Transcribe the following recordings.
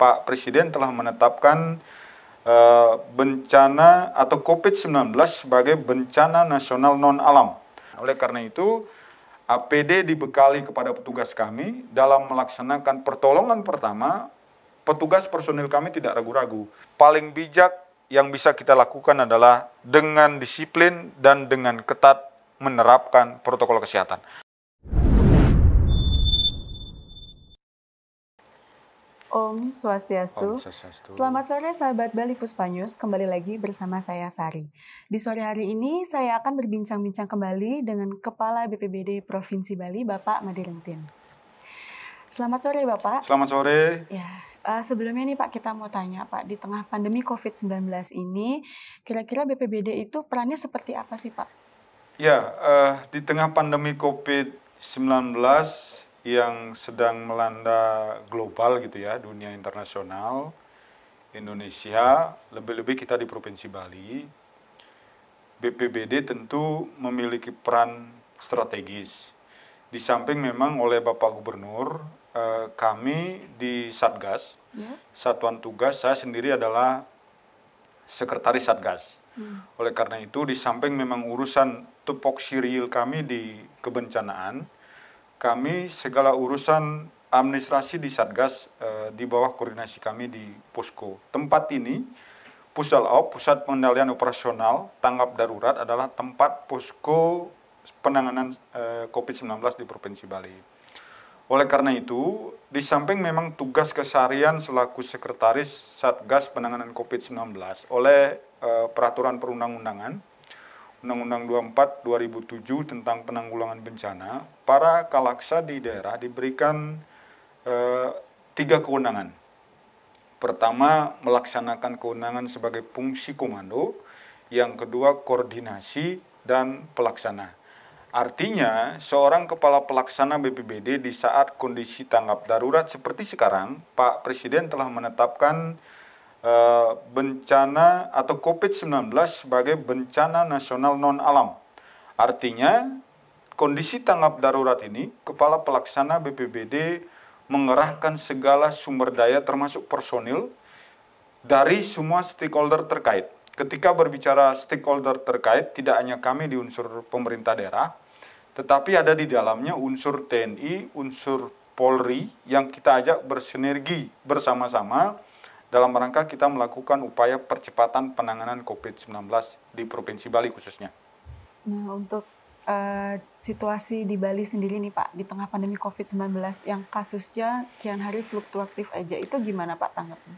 Pak Presiden telah menetapkan bencana atau COVID-19 sebagai bencana nasional non-alam. Oleh karena itu, APD dibekali kepada petugas kami dalam melaksanakan pertolongan pertama. Petugas personil kami tidak ragu-ragu. Paling bijak yang bisa kita lakukan adalah dengan disiplin dan dengan ketat menerapkan protokol kesehatan. Om Swastiastu. Selamat sore sahabat Bali Puspa News, kembali lagi bersama saya Sari. Di sore hari ini saya akan berbincang-bincang kembali dengan Kepala BPBD Provinsi Bali, Bapak Madirentin. Selamat sore Bapak. Selamat sore. Ya, sebelumnya nih Pak, kita mau tanya Pak, di tengah pandemi COVID-19 ini, kira-kira BPBD itu perannya seperti apa sih Pak? Ya, di tengah pandemi COVID-19 yang sedang melanda global gitu ya, dunia internasional, Indonesia, lebih-lebih kita di Provinsi Bali, BPBD tentu memiliki peran strategis. Di samping memang oleh Bapak Gubernur, kami di Satgas, Satuan Tugas, saya sendiri adalah Sekretaris Satgas. Oleh karena itu, di samping memang urusan tupoksi real kami di kebencanaan, kami segala urusan administrasi di Satgas di bawah koordinasi kami di Posko. Tempat ini, Pusat Pengendalian Operasional Tanggap Darurat adalah tempat posko penanganan COVID-19 di Provinsi Bali. Oleh karena itu, di samping memang tugas keseharian selaku Sekretaris Satgas Penanganan COVID-19 oleh Peraturan Perundang-undangan, Undang-Undang 24 2007 tentang penanggulangan bencana, para kalaksa di daerah diberikan 3 kewenangan. Pertama, melaksanakan kewenangan sebagai fungsi komando, yang kedua koordinasi dan pelaksana. Artinya, seorang kepala pelaksana BPBD di saat kondisi tanggap darurat seperti sekarang, Pak Presiden telah menetapkan bencana atau COVID-19 sebagai bencana nasional non-alam. Artinya, kondisi tanggap darurat ini, kepala pelaksana BPBD mengerahkan segala sumber daya termasuk personil dari semua stakeholder terkait. Ketika berbicara stakeholder terkait, tidak hanya kami di unsur pemerintah daerah, tetapi ada di dalamnya unsur TNI, unsur Polri yang kita ajak bersinergi bersama-sama dalam rangka kita melakukan upaya percepatan penanganan COVID-19 di Provinsi Bali khususnya. Nah, untuk situasi di Bali sendiri nih Pak, di tengah pandemi COVID-19 yang kasusnya kian hari fluktuatif aja, itu gimana Pak tanggapnya?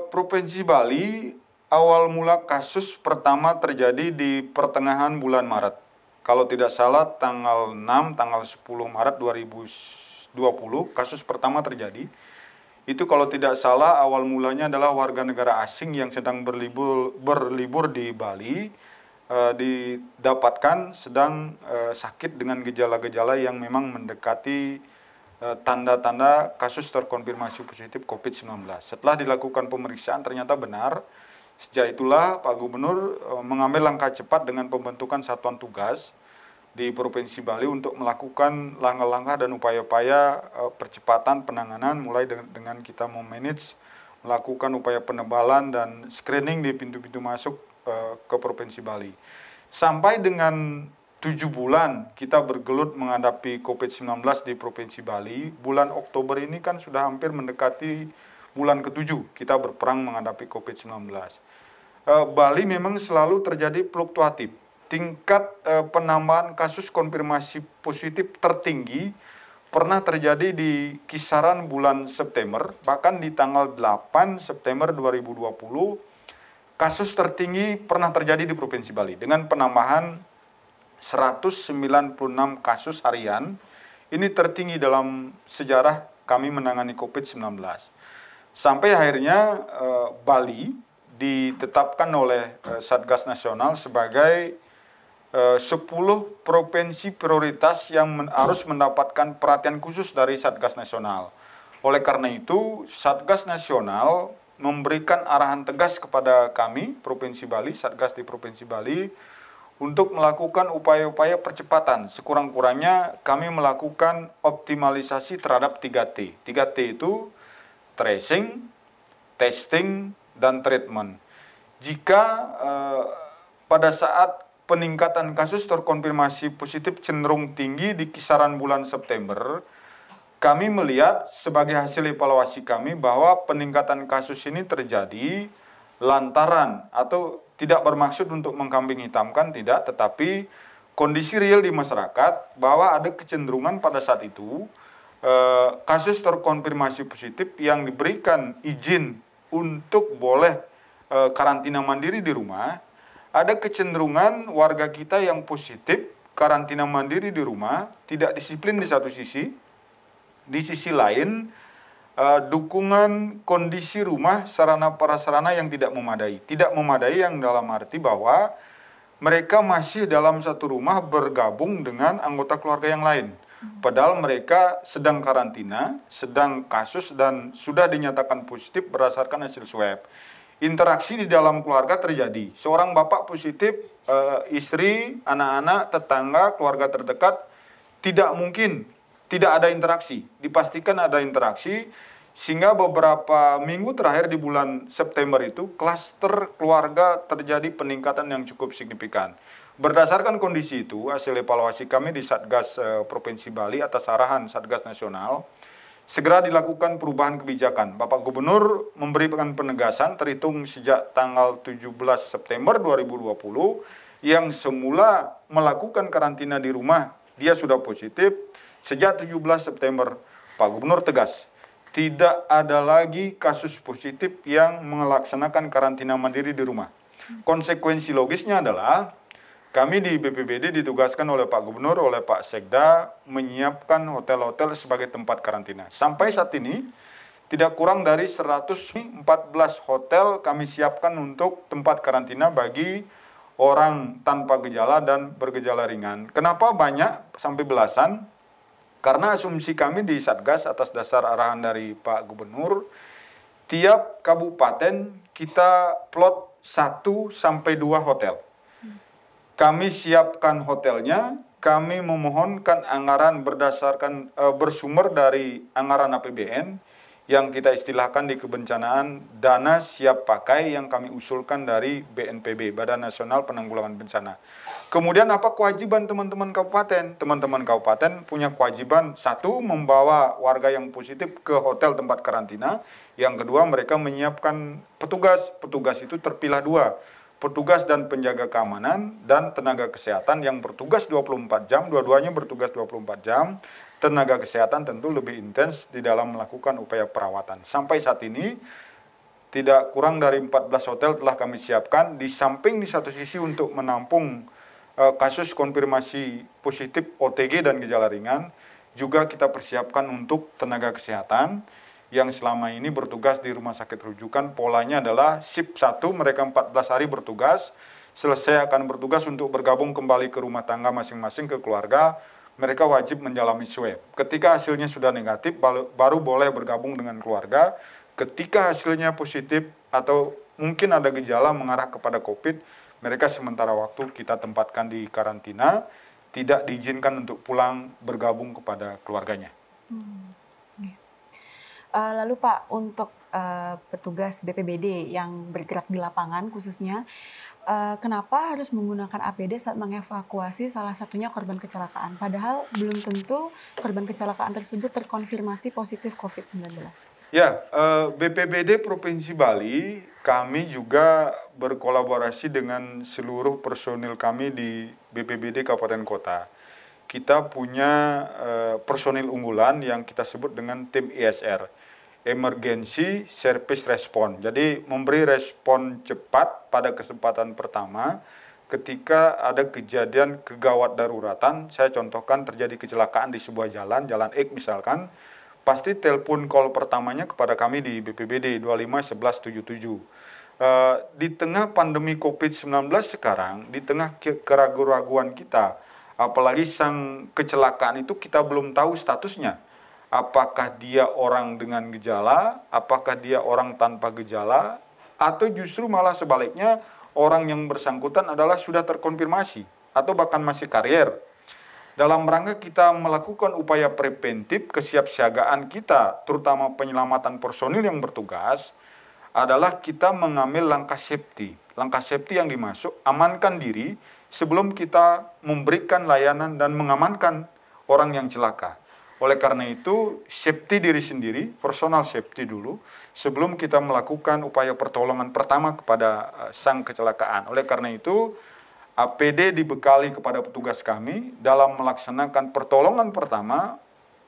Provinsi Bali awal mula kasus pertama terjadi di pertengahan bulan Maret. Kalau tidak salah tanggal 6, tanggal 10 Maret 2020 kasus pertama terjadi. Itu kalau tidak salah awal mulanya adalah warga negara asing yang sedang berlibur di Bali, didapatkan sedang sakit dengan gejala-gejala yang memang mendekati tanda-tanda kasus terkonfirmasi positif COVID-19. Setelah dilakukan pemeriksaan ternyata benar. Sejak itulah Pak Gubernur mengambil langkah cepat dengan pembentukan satuan tugas di Provinsi Bali untuk melakukan langkah-langkah dan upaya-upaya percepatan penanganan, mulai dengan kita memanage, melakukan upaya penebalan dan screening di pintu-pintu masuk ke Provinsi Bali. Sampai dengan 7 bulan kita bergelut menghadapi COVID-19 di Provinsi Bali, bulan Oktober ini kan sudah hampir mendekati bulan ke-7 kita berperang menghadapi COVID-19. Bali memang selalu terjadi fluktuatif. Tingkat penambahan kasus konfirmasi positif tertinggi pernah terjadi di kisaran bulan September, bahkan di tanggal 8 September 2020, kasus tertinggi pernah terjadi di Provinsi Bali dengan penambahan 196 kasus harian. Ini tertinggi dalam sejarah kami menangani COVID-19. Sampai akhirnya Bali ditetapkan oleh Satgas Nasional sebagai 10 provinsi prioritas yang harus mendapatkan perhatian khusus dari Satgas Nasional. Oleh karena itu, Satgas Nasional memberikan arahan tegas kepada kami, Provinsi Bali, Satgas di Provinsi Bali, untuk melakukan upaya-upaya percepatan. Sekurang-kurangnya kami melakukan optimalisasi terhadap 3T. 3T itu tracing, testing, dan treatment. Jika pada saat peningkatan kasus terkonfirmasi positif cenderung tinggi di kisaran bulan September, kami melihat sebagai hasil evaluasi kami bahwa peningkatan kasus ini terjadi lantaran atau tidak bermaksud untuk mengkambing hitamkan, tidak, tetapi kondisi real di masyarakat bahwa ada kecenderungan pada saat itu kasus terkonfirmasi positif yang diberikan izin untuk boleh karantina mandiri di rumah, ada kecenderungan warga kita yang positif karantina mandiri di rumah tidak disiplin di satu sisi, di sisi lain dukungan kondisi rumah sarana prasarana yang tidak memadai yang dalam arti bahwa mereka masih dalam satu rumah bergabung dengan anggota keluarga yang lain. Padahal mereka sedang karantina, sedang kasus dan sudah dinyatakan positif berdasarkan hasil swab. Interaksi di dalam keluarga terjadi. Seorang bapak positif, istri, anak-anak, tetangga, keluarga terdekat, tidak mungkin tidak ada interaksi. Dipastikan ada interaksi, sehingga beberapa minggu terakhir di bulan September itu, klaster keluarga terjadi peningkatan yang cukup signifikan. Berdasarkan kondisi itu, hasil evaluasi kami di Satgas Provinsi Bali atas arahan Satgas Nasional, segera dilakukan perubahan kebijakan. Bapak Gubernur memberikan penegasan terhitung sejak tanggal 17 September 2020, yang semula melakukan karantina di rumah, dia sudah positif. Sejak 17 September, Pak Gubernur tegas, tidak ada lagi kasus positif yang melaksanakan karantina mandiri di rumah. Konsekuensi logisnya adalah kami di BPBD ditugaskan oleh Pak Gubernur, oleh Pak Sekda, menyiapkan hotel-hotel sebagai tempat karantina. Sampai saat ini, tidak kurang dari 114 hotel kami siapkan untuk tempat karantina bagi orang tanpa gejala dan bergejala ringan. Kenapa banyak sampai belasan? Karena asumsi kami di Satgas atas dasar arahan dari Pak Gubernur, tiap kabupaten kita plot 1 sampai 2 hotel. Kami siapkan hotelnya, kami memohonkan anggaran berdasarkan bersumber dari anggaran APBN yang kita istilahkan di kebencanaan dana siap pakai yang kami usulkan dari BNPB, Badan Nasional Penanggulangan Bencana. Kemudian apa kewajiban teman-teman kabupaten? Teman-teman kabupaten punya kewajiban, 1, membawa warga yang positif ke hotel tempat karantina. Yang kedua, mereka menyiapkan petugas. Petugas itu terpilah 2. Petugas dan penjaga keamanan dan tenaga kesehatan yang bertugas 24 jam, dua-duanya bertugas 24 jam. Tenaga kesehatan tentu lebih intens di dalam melakukan upaya perawatan. Sampai saat ini, tidak kurang dari 14 hotel telah kami siapkan, di samping di satu sisi untuk menampung kasus konfirmasi positif OTG dan gejala ringan, juga kita persiapkan untuk tenaga kesehatan yang selama ini bertugas di rumah sakit rujukan. Polanya adalah shift 1, mereka 14 hari bertugas, selesai akan bertugas untuk bergabung kembali ke rumah tangga masing-masing, ke keluarga. Mereka wajib menjalani swab. Ketika hasilnya sudah negatif, baru boleh bergabung dengan keluarga. Ketika hasilnya positif atau mungkin ada gejala mengarah kepada COVID, mereka sementara waktu kita tempatkan di karantina, tidak diizinkan untuk pulang bergabung kepada keluarganya. Lalu Pak, untuk petugas BPBD yang bergerak di lapangan khususnya, kenapa harus menggunakan APD saat mengevakuasi salah satunya korban kecelakaan? Padahal belum tentu korban kecelakaan tersebut terkonfirmasi positif COVID-19. Ya, BPBD Provinsi Bali, kami juga berkolaborasi dengan seluruh personil kami di BPBD Kabupaten Kota. Kita punya personil unggulan yang kita sebut dengan tim ESR, Emergency Service Response. Jadi memberi respon cepat pada kesempatan pertama ketika ada kejadian kegawat daruratan. Saya contohkan terjadi kecelakaan di sebuah jalan X misalkan, pasti telepon call pertamanya kepada kami di BPBD 251177. Di tengah pandemi COVID-19 sekarang, di tengah keraguan-raguan kita, apalagi sang kecelakaan itu kita belum tahu statusnya. Apakah dia orang dengan gejala, apakah dia orang tanpa gejala, atau justru malah sebaliknya orang yang bersangkutan adalah sudah terkonfirmasi, atau bahkan masih karier. Dalam rangka kita melakukan upaya preventif kesiapsiagaan kita, terutama penyelamatan personil yang bertugas, adalah kita mengambil langkah safety. Langkah safety yang dimaksud, amankan diri sebelum kita memberikan layanan dan mengamankan orang yang celaka. Oleh karena itu, safety diri sendiri, personal safety dulu, sebelum kita melakukan upaya pertolongan pertama kepada sang kecelakaan. Oleh karena itu, APD dibekali kepada petugas kami dalam melaksanakan pertolongan pertama,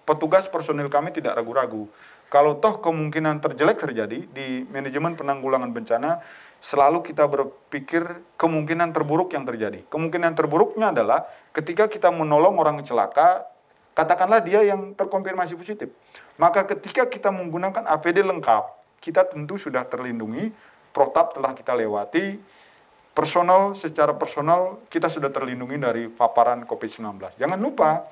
petugas personil kami tidak ragu-ragu. Kalau toh kemungkinan terjelek terjadi di manajemen penanggulangan bencana, selalu kita berpikir kemungkinan terburuk yang terjadi. Kemungkinan terburuknya adalah ketika kita menolong orang celaka, katakanlah dia yang terkonfirmasi positif. Maka ketika kita menggunakan APD lengkap, kita tentu sudah terlindungi, protap telah kita lewati, secara personal kita sudah terlindungi dari paparan COVID-19. Jangan lupa,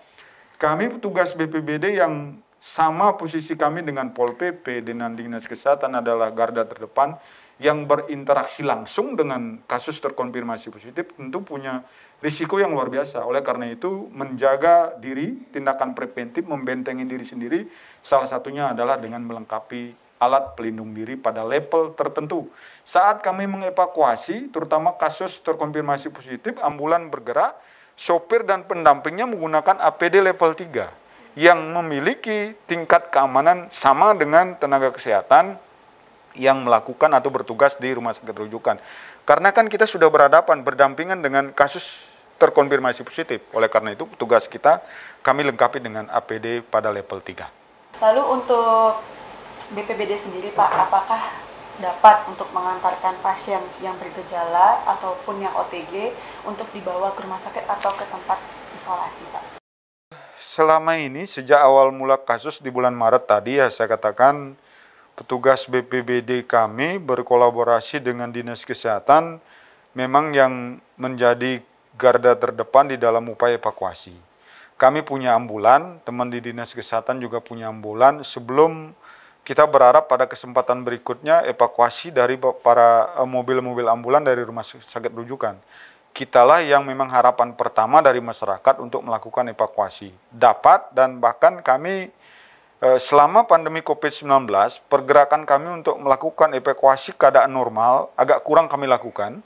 kami petugas BPBD yang sama posisi kami dengan Pol PP, dengan Dinas Kesehatan adalah garda terdepan yang berinteraksi langsung dengan kasus terkonfirmasi positif, tentu punya risiko yang luar biasa. Oleh karena itu, menjaga diri, tindakan preventif, membentengi diri sendiri, salah satunya adalah dengan melengkapi alat pelindung diri pada level tertentu. Saat kami mengevakuasi, terutama kasus terkonfirmasi positif, ambulan bergerak, sopir dan pendampingnya menggunakan APD level 3 yang memiliki tingkat keamanan sama dengan tenaga kesehatan yang melakukan atau bertugas di rumah sakit rujukan. Karena kan kita sudah berdampingan dengan kasus terkonfirmasi positif. Oleh karena itu, petugas kita kami lengkapi dengan APD pada level 3. Lalu untuk BPBD sendiri Pak, apakah dapat untuk mengantarkan pasien yang bergejala ataupun yang OTG untuk dibawa ke rumah sakit atau ke tempat isolasi Pak? Selama ini sejak awal mula kasus di bulan Maret tadi ya saya katakan petugas BPBD kami berkolaborasi dengan Dinas Kesehatan memang yang menjadi garda terdepan di dalam upaya evakuasi. Kami punya ambulan, teman di Dinas Kesehatan juga punya ambulan. Sebelum kita berharap pada kesempatan berikutnya evakuasi dari para mobil-mobil ambulan dari rumah sakit rujukan. Kitalah yang memang harapan pertama dari masyarakat untuk melakukan evakuasi. Dapat dan bahkan kami selama pandemi COVID-19, pergerakan kami untuk melakukan evakuasi keadaan normal agak kurang kami lakukan.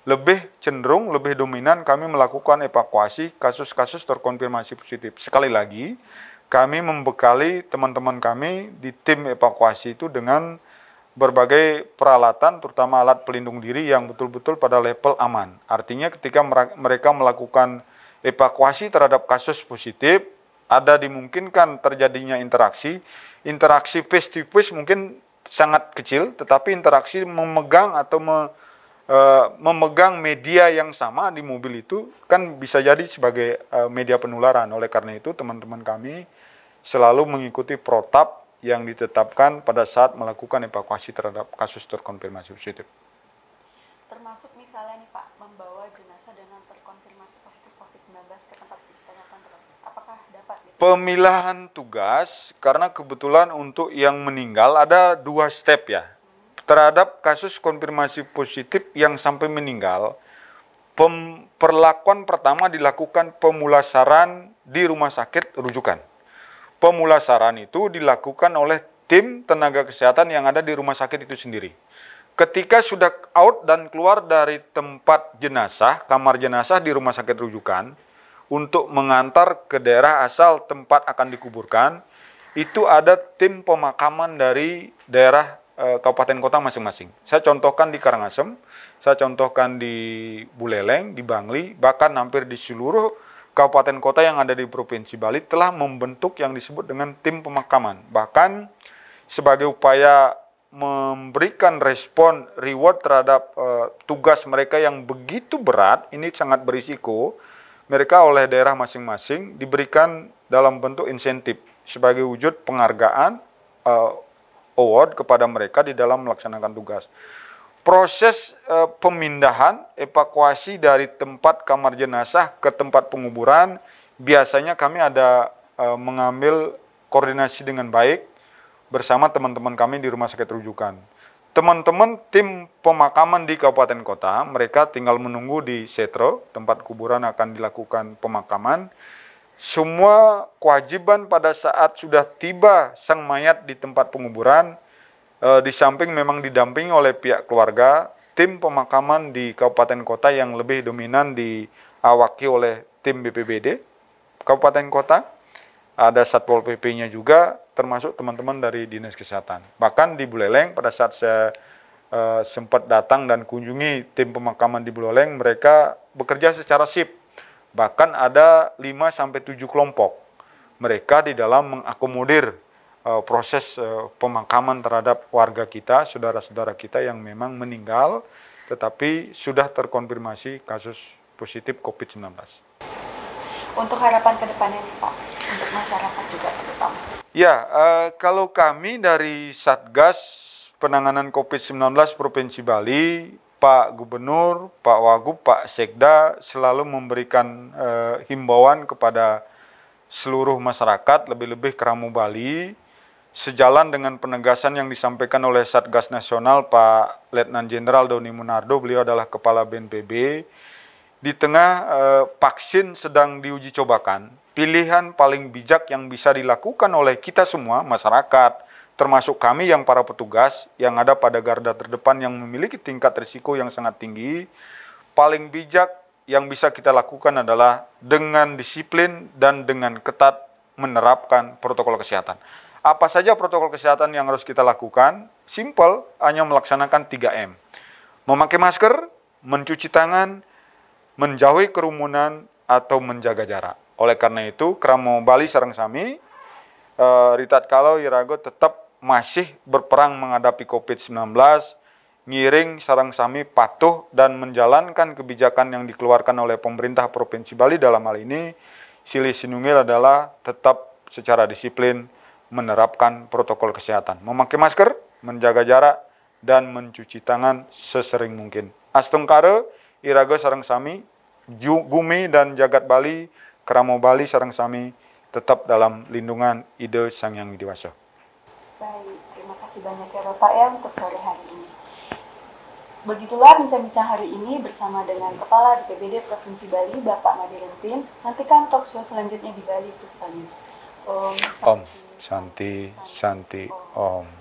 Lebih cenderung, lebih dominan kami melakukan evakuasi kasus-kasus terkonfirmasi positif. Sekali lagi, kami membekali teman-teman kami di tim evakuasi itu dengan berbagai peralatan, terutama alat pelindung diri yang betul-betul pada level aman. Artinya ketika mereka melakukan evakuasi terhadap kasus positif, ada dimungkinkan terjadinya interaksi face to face mungkin sangat kecil, tetapi interaksi memegang atau memegang media yang sama di mobil itu kan bisa jadi sebagai media penularan. Oleh karena itu teman-teman kami selalu mengikuti protap yang ditetapkan pada saat melakukan evakuasi terhadap kasus terkonfirmasi positif. Termasuk misalnya nih Pak, membawa jenazah dengan terkonfirmasi positif COVID-19 ke tempat distanyakan, apakah dapat? Pemilahan tugas, karena kebetulan untuk yang meninggal ada 2 step ya. Terhadap kasus konfirmasi positif yang sampai meninggal, perlakuan pertama dilakukan pemulasaran di rumah sakit rujukan. Pemulasaran itu dilakukan oleh tim tenaga kesehatan yang ada di rumah sakit itu sendiri. Ketika sudah out dan keluar dari tempat jenazah, kamar jenazah di rumah sakit rujukan, untuk mengantar ke daerah asal tempat akan dikuburkan, itu ada tim pemakaman dari daerah kabupaten kota masing-masing. Saya contohkan di Karangasem, saya contohkan di Buleleng, di Bangli, bahkan hampir di seluruh kabupaten kota yang ada di Provinsi Bali telah membentuk yang disebut dengan tim pemakaman. Bahkan sebagai upaya memberikan respon reward terhadap tugas mereka yang begitu berat, ini sangat berisiko, mereka oleh daerah masing-masing diberikan dalam bentuk insentif sebagai wujud penghargaan award kepada mereka di dalam melaksanakan tugas. Proses pemindahan, evakuasi dari tempat kamar jenazah ke tempat penguburan, biasanya kami ada mengambil koordinasi dengan baik bersama teman-teman kami di rumah sakit rujukan. Teman-teman tim pemakaman di kabupaten kota, mereka tinggal menunggu di setro, tempat kuburan akan dilakukan pemakaman. Semua kewajiban pada saat sudah tiba sang mayat di tempat penguburan, Di samping memang didampingi oleh pihak keluarga, tim pemakaman di kabupaten kota yang lebih dominan diawaki oleh tim BPBD kabupaten kota, ada Satpol PP-nya juga, termasuk teman-teman dari Dinas Kesehatan. Bahkan di Buleleng pada saat saya sempat datang dan kunjungi tim pemakaman di Buleleng, mereka bekerja secara shift. Bahkan ada 5-7 kelompok. Mereka di dalam mengakomodir proses pemakaman terhadap warga kita, saudara-saudara kita yang memang meninggal, tetapi sudah terkonfirmasi kasus positif COVID-19. Untuk harapan ke depannya nih Pak, untuk masyarakat juga terutama. Ya, kalau kami dari Satgas Penanganan COVID-19 Provinsi Bali, Pak Gubernur, Pak Wagub, Pak Sekda selalu memberikan himbauan kepada seluruh masyarakat, lebih-lebih Keramu Bali, sejalan dengan penegasan yang disampaikan oleh Satgas Nasional Pak Letnan Jenderal Doni Munardo, beliau adalah Kepala BNPB. Di tengah vaksin sedang diuji cobakan, pilihan paling bijak yang bisa dilakukan oleh kita semua, masyarakat, termasuk kami yang para petugas yang ada pada garda terdepan yang memiliki tingkat risiko yang sangat tinggi, paling bijak yang bisa kita lakukan adalah dengan disiplin dan dengan ketat menerapkan protokol kesehatan. Apa saja protokol kesehatan yang harus kita lakukan? Simple, hanya melaksanakan 3M. Memakai masker, mencuci tangan, menjauhi kerumunan, atau menjaga jarak. Oleh karena itu, Kramo Bali sareng sami, Ritat Kalau Irago tetap masih berperang menghadapi COVID-19, ngiring sareng sami patuh dan menjalankan kebijakan yang dikeluarkan oleh pemerintah Provinsi Bali dalam hal ini, Silih Sinunggil adalah tetap secara disiplin menerapkan protokol kesehatan, memakai masker, menjaga jarak, dan mencuci tangan sesering mungkin. Astungkare, Irago sareng sami, Gumi dan Jagat Bali, Kramo Bali sareng sami tetap dalam lindungan Ide Sang Yang Widi Wasa. Baik, terima kasih banyak ya Bapak ya untuk sore hari ini. Begitulah bincang-bincang hari ini bersama dengan Kepala BPBD Provinsi Bali, Bapak Madirentin. Nantikan talk show selanjutnya di Bali Puspa News. Om Santi Santi Om.